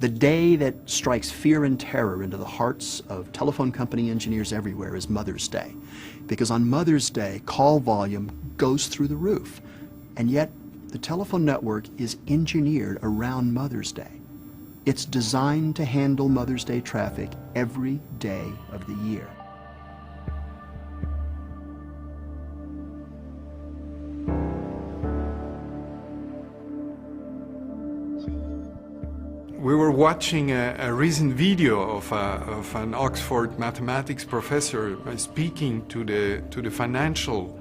The day that strikes fear and terror into the hearts of telephone company engineers everywhere is Mother's Day. Because on Mother's Day, call volume goes through the roof. And yet, the telephone network is engineered around Mother's Day. It's designed to handle Mother's Day traffic every day of the year. We were watching a recent video of an Oxford mathematics professor speaking to the financial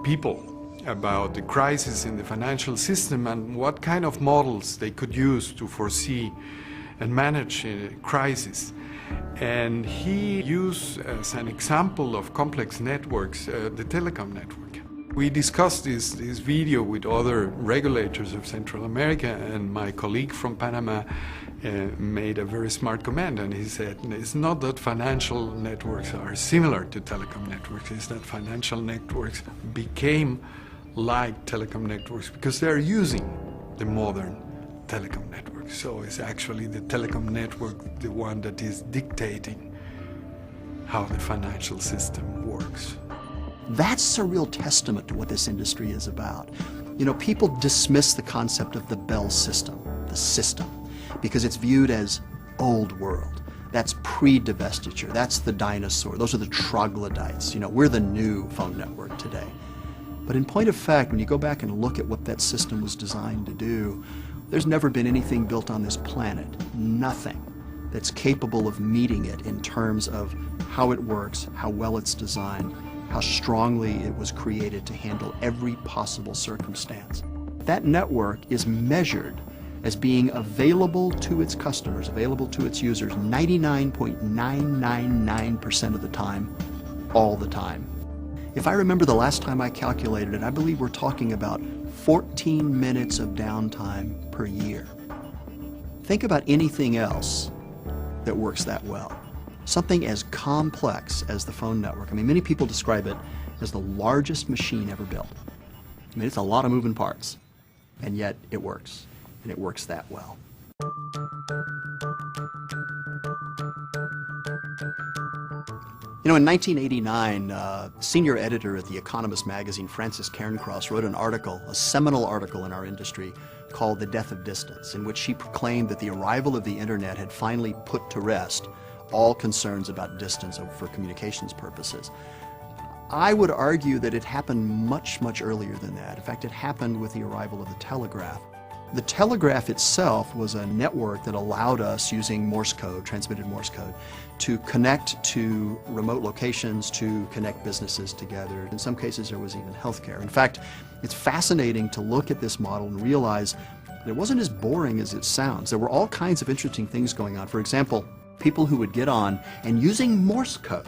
people about the crisis in the financial system and what kind of models they could use to foresee and manage a crisis. And he used as an example of complex networks the telecom network. We discussed this video with other regulators of Central America, and my colleague from Panama made a very smart comment, and he said, it's not that financial networks are similar to telecom networks, it's that financial networks became like telecom networks because they're using the modern telecom network. So it's actually the telecom network, the one that is dictating how the financial system works. That's a real testament to what this industry is about. You know, people dismiss the concept of the Bell system, the system, because it's viewed as old world. That's pre-divestiture, that's the dinosaur, those are the troglodytes. You know, we're the new phone network today. But in point of fact, when you go back and look at what that system was designed to do, there's never been anything built on this planet, nothing, that's capable of meeting it in terms of how it works, how well it's designed, how strongly it was created to handle every possible circumstance. That network is measured as being available to its customers, available to its users 99.999% of the time, all the time. If I remember the last time I calculated it, I believe we're talking about 14 minutes of downtime per year. Think about anything else that works that well. Something as complex as the phone network. I mean, many people describe it as the largest machine ever built. I mean, it's a lot of moving parts, and yet it works, and it works that well. You know, in 1989, senior editor at The Economist magazine, Frances Cairncross, wrote an article, a seminal article in our industry, called The Death of Distance, in which she proclaimed that the arrival of the internet had finally put to rest all concerns about distance for communications purposes. I would argue that it happened much, much earlier than that. In fact, it happened with the arrival of the telegraph. The telegraph itself was a network that allowed us, using Morse code, transmitted Morse code, to connect to remote locations, to connect businesses together. In some cases, there was even healthcare. In fact, it's fascinating to look at this model and realize that it wasn't as boring as it sounds. There were all kinds of interesting things going on. For example, people who would get on and using Morse code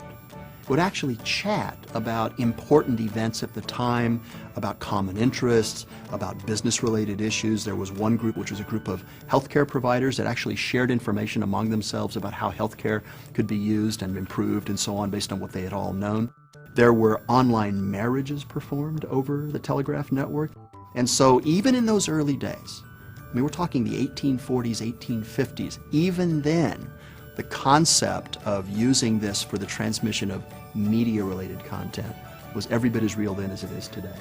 would actually chat about important events at the time, about common interests, about business-related issues. There was one group, which was a group of healthcare providers that actually shared information among themselves about how healthcare could be used and improved and so on based on what they had all known. There were online marriages performed over the telegraph network. And so even in those early days, I mean, we're talking the 1840s, 1850s, even then, the concept of using this for the transmission of media-related content was every bit as real then as it is today.